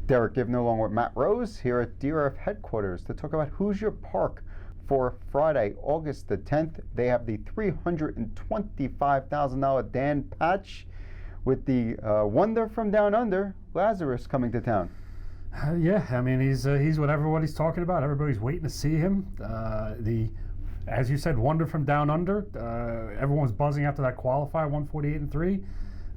Derick Giwner along with Matt Rose here at DRF headquarters to talk about Hoosier Park for Friday, August the 10th. They have the $325,000 Dan Patch with the wonder from down under, Lazarus, coming to town. Yeah, I mean, he's what everybody's talking about. Everybody's waiting to see him. As you said, wonder from down under. Everyone's buzzing after that qualifier, 148-3.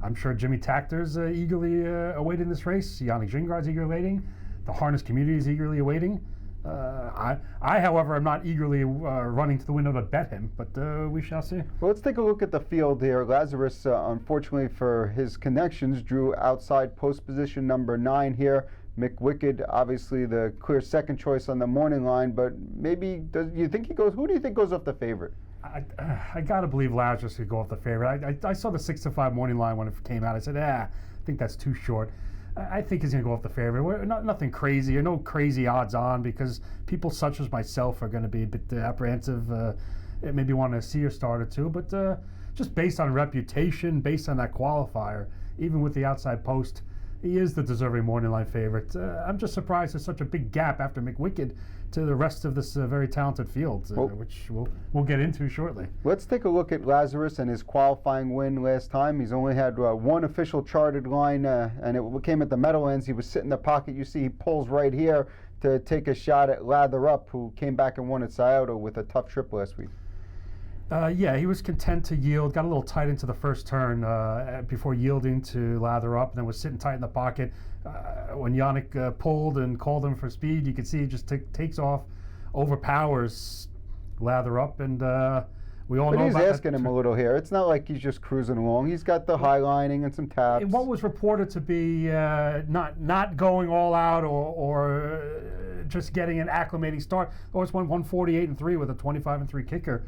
I'm sure Jimmy Takter's eagerly awaiting this race. Yannick Gingrad's eagerly awaiting. The harness community is eagerly awaiting. I, however, am not eagerly running to the window to bet him, but we shall see. Well, let's take a look at the field here. Lazarus, unfortunately for his connections, drew outside post position number 9 here. McWicked, obviously the clear second choice on the morning line, but maybe, who do you think goes off the favorite? I gotta believe Lazarus could go off the favorite. I saw the 6-5 morning line when it came out. I said, I think that's too short. I think he's gonna go off the favorite. Nothing crazy or no crazy odds on, because people such as myself are gonna be a bit apprehensive, maybe want to see a start or two, but just based on reputation, based on that qualifier, even with the outside post, he is the deserving morning line favorite. I'm just surprised there's such a big gap after McWicked to the rest of this very talented field, which we'll get into shortly. Let's take a look at Lazarus and his qualifying win last time. He's only had one official charted line, and it came at the Meadowlands. He was sitting in the pocket. You see he pulls right here to take a shot at Lather Up, who came back and won at Scioto with a tough trip last week. Yeah, he was content to yield, got a little tight into the first turn before yielding to Lather Up, and then was sitting tight in the pocket. When Yannick pulled and called him for speed, you could see he just takes off, overpowers Lather Up, and we all know about that. But he's asking him a little here. It's not like he's just cruising along. He's got the high lining and some taps. What was reported to be not going all out or just getting an acclimating start. It's went 148-3 with a 25-3 kicker.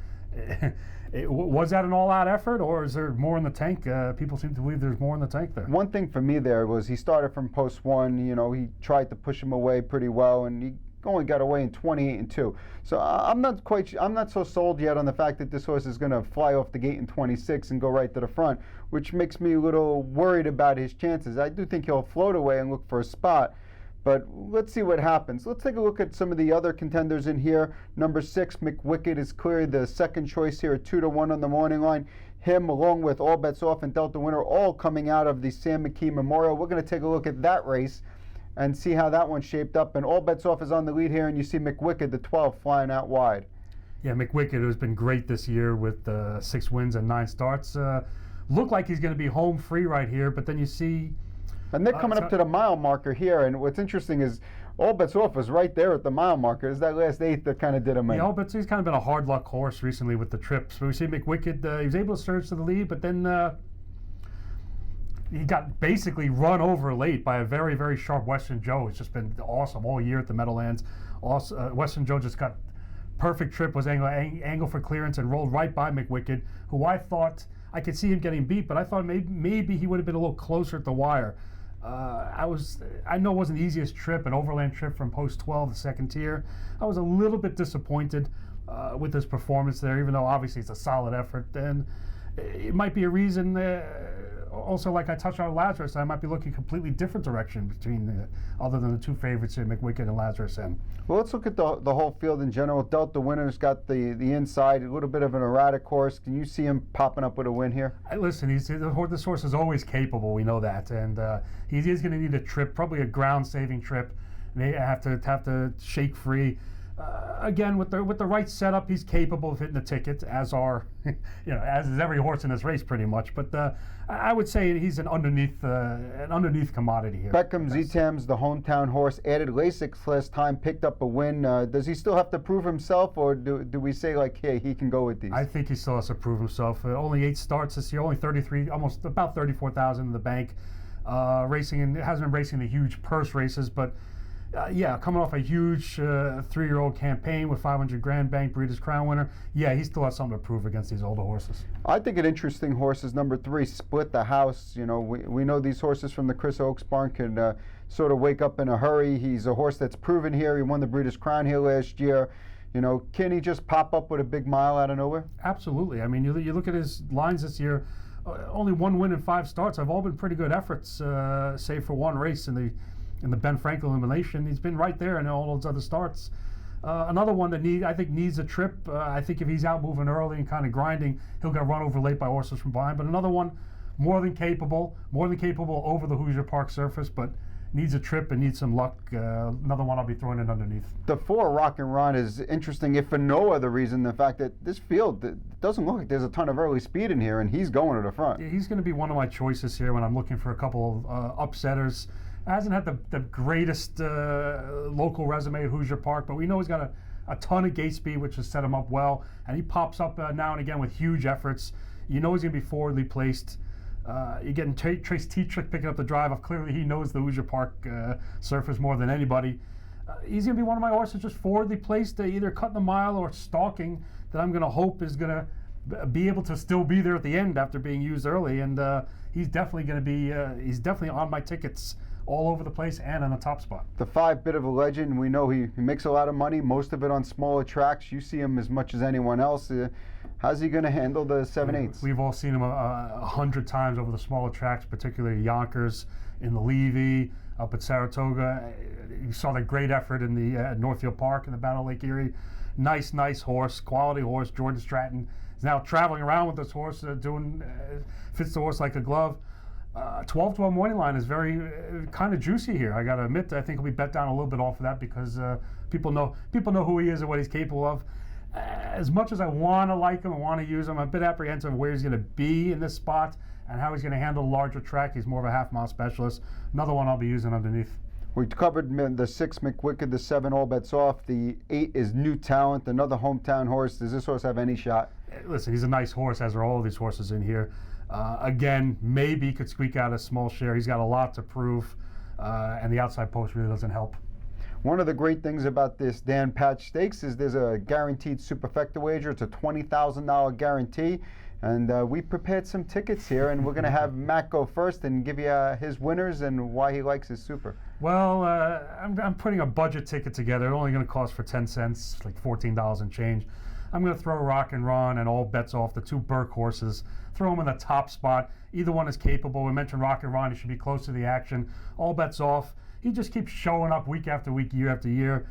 Was that an all-out effort, or is there more in the tank? People seem to believe there's more in the tank there. One thing for me there was he started from post 1. You know, he tried to push him away pretty well, and he only got away in 28-2. So I'm not so sold yet on the fact that this horse is going to fly off the gate in 26 and go right to the front, which makes me a little worried about his chances. I do think he'll float away and look for a spot. But let's see what happens. Let's take a look at some of the other contenders in here. Number 6, McWicked, is clearly the second choice here at 2-1 on the morning line. Him, along with All Bets Off and Delta Winner, all coming out of the Sam McKee Memorial. We're going to take a look at that race and see how that one shaped up. And All Bets Off is on the lead here, and you see McWicked, the 12, flying out wide. Yeah, McWicked has been great this year with 6 wins and 9 starts. Looked like he's going to be home free right here, but then you see... And they're coming up to the mile marker here, and what's interesting is All Bets Off was right there at the mile marker. It's that last 8 that kind of did him in. Yeah, All Bets, he's kind of been a hard luck horse recently with the trips. But we see McWicked, he was able to surge to the lead, but then he got basically run over late by a very, very sharp Western Joe. It's just been awesome all year at the Meadowlands. Western Joe just got perfect trip, was angle for clearance, and rolled right by McWicked, who I thought, I could see him getting beat, but I thought maybe he would have been a little closer at the wire. I know it wasn't the easiest trip, an overland trip from post 12, the second tier. I was a little bit disappointed with his performance there, even though obviously it's a solid effort. And it might be a reason, also like I touched on Lazarus, I might be looking a completely different direction between, other than the 2 favorites here, McWicked and Lazarus. Well, let's look at the whole field in general. Delta Winner's got the inside, a little bit of an erratic horse. Can you see him popping up with a win here? Listen, this horse is always capable, we know that, and he is going to need a trip, probably a ground-saving trip. May have to shake free. Again, with the right setup, he's capable of hitting the ticket, as as is every horse in this race, pretty much. But I would say he's an underneath commodity here. Beckham Z-Tams, the hometown horse, added Lasix last time, picked up a win. Does he still have to prove himself, or do we say like, hey, he can go with these? I think he still has to prove himself. Only 8 starts this year, only 33, almost about 34,000 in the bank. Racing, and it hasn't been racing the huge purse races, but. Yeah, coming off a huge 3-year-old campaign with 500 grand bank, Breeders' Crown winner. Yeah, he still has something to prove against these older horses. I think an interesting horse is number 3, Split the House. You know, we know these horses from the Chris Oakes barn can sort of wake up in a hurry. He's a horse that's proven here. He won the Breeders' Crown here last year. You know, can he just pop up with a big mile out of nowhere? Absolutely. I mean, you look at his lines this year. Only 1 win in 5 starts. Have all been pretty good efforts, save for 1 race in in the Ben Franklin elimination. He's been right there in all those other starts. Another one that I think needs a trip. I think if he's out moving early and kind of grinding, he'll get run over late by horses from behind. But another one, more than capable over the Hoosier Park surface, but needs a trip and needs some luck. Another one I'll be throwing in underneath. The 4 Rock and Ron is interesting, if for no other reason, the fact that this field doesn't look like there's a ton of early speed in here, and he's going to the front. Yeah, he's going to be one of my choices here when I'm looking for a couple of upsetters. Hasn't had the greatest local resume at Hoosier Park, but we know he's got a ton of gate speed, which has set him up well, and he pops up now and again with huge efforts. You know he's going to be forwardly placed. You're getting Trace Tetrick picking up the drive. Clearly he knows the Hoosier Park surface more than anybody. He's going to be one of my horses just forwardly placed, either cutting the mile or stalking, that I'm going to hope is going to be able to still be there at the end after being used early. And he's definitely going to be, he's definitely on my tickets all over the place and in the top spot. The 5, bit of a legend. We know he makes a lot of money, most of it on smaller tracks. You see him as much as anyone else. How's he going to handle the 7/8? We've all seen him 100 times over the smaller tracks, particularly Yonkers, in the Levy, up at Saratoga. You saw that great effort in the at Northfield Park in the Battle of Lake Erie. Nice horse, quality horse. Jordan Stratton is now traveling around with this horse, fits the horse like a glove. 12-1 morning line is very kind of juicy here. I got to admit, I think he'll be bet down a little bit off of that because people know who he is and what he's capable of. As much as I want to like him and want to use him, I'm a bit apprehensive of where he's going to be in this spot and how he's going to handle a larger track. He's more of a half-mile specialist. Another one I'll be using underneath. We covered the 6, McWicked, the 7, All Bets Off. The 8 is New Talent, another hometown horse. Does this horse have any shot? Listen, he's a nice horse, as are all of these horses in here. Again, maybe could squeak out a small share. He's got a lot to prove, and the outside post really doesn't help. One of the great things about this Dan Patch Stakes is there's a guaranteed Superfecta wager. It's a $20,000 guarantee. And we prepared some tickets here, and we're going to have Matt go first and give you his winners and why he likes his Super. Well, I'm putting a budget ticket together. It's only going to cost for 10 cents, like $14 and change. I'm going to throw Rock and Ron and All Bets Off, the 2 Burke horses. Throw them in the top spot. Either one is capable. We mentioned Rock and Ron. He should be close to the action. All Bets Off. He just keeps showing up week after week, year after year.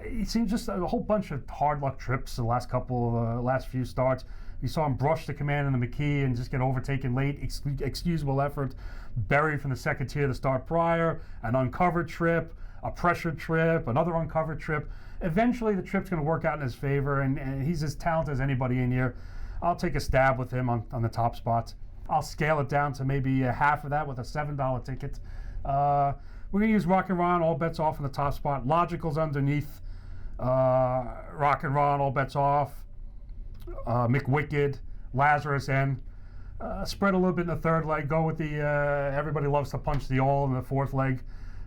He seems just a whole bunch of hard luck trips the last few starts. We saw him brush the command in the McKee and just get overtaken late, excusable effort, buried from the second tier to start prior, an uncovered trip, a pressured trip, another uncovered trip. Eventually the trip's going to work out in his favor, and he's as talented as anybody in here. I'll take a stab with him on the top spots. I'll scale it down to maybe half of that with a $7 ticket. We're going to use Rock and Ron, All Bets Off in the top spot. Logical's underneath. Rock and Ron, All Bets Off. McWicked, Lazarus N. Spread a little bit in the third leg. Go with the everybody loves to punch the all in the fourth leg.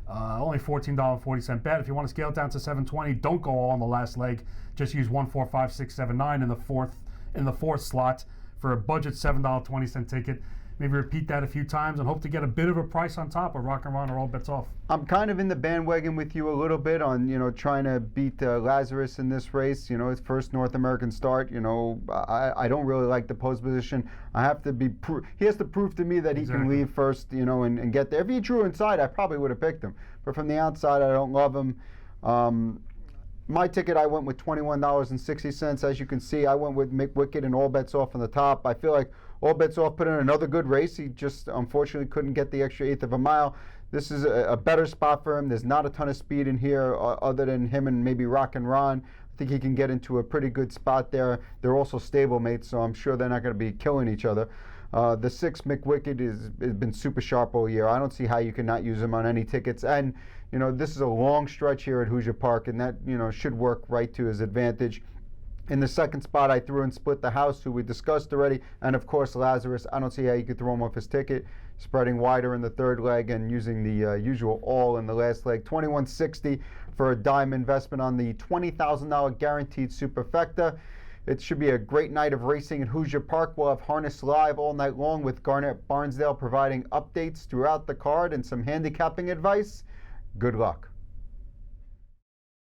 Only $14.40 bet. If you want to scale it down to $7.20, don't go all in the last leg. Just use 1, 4, 5, 6, 7, 9 in the fourth slot for a budget $7.20 ticket. Maybe repeat that a few times and hope to get a bit of a price on top of Rock and Ron or All Bets Off. I'm kind of in the bandwagon with you a little bit on, trying to beat Lazarus in this race. His first North American start. I don't really like the post position. I have to be. He has to prove to me that he can leave first. And get there. If he drew inside, I probably would have picked him. But from the outside, I don't love him. My ticket, I went with $21.60. As you can see, I went with McWicked and All Bets Off on the top. I feel like All Bets Off put in another good race. He just unfortunately couldn't get the extra 1/8 of a mile. This is a better spot for him. There's not a ton of speed in here other than him and maybe Rock and Ron. I think he can get into a pretty good spot there. They're also stable mates, so I'm sure they're not going to be killing each other. The 6 McWicked has been super sharp all year. I don't see how you can not use him on any tickets. And this is a long stretch here at Hoosier Park, and that should work right to his advantage. In the second spot, I threw in Split the House, who we discussed already, and of course Lazarus. I don't see how you could throw him off his ticket. Spreading wider in the third leg and using the usual all in the last leg. $21.60 for a dime investment on the $20,000 guaranteed Superfecta. It should be a great night of racing at Hoosier Park. We'll have Harness Live all night long with Garnett Barnsdale providing updates throughout the card and some handicapping advice. Good luck.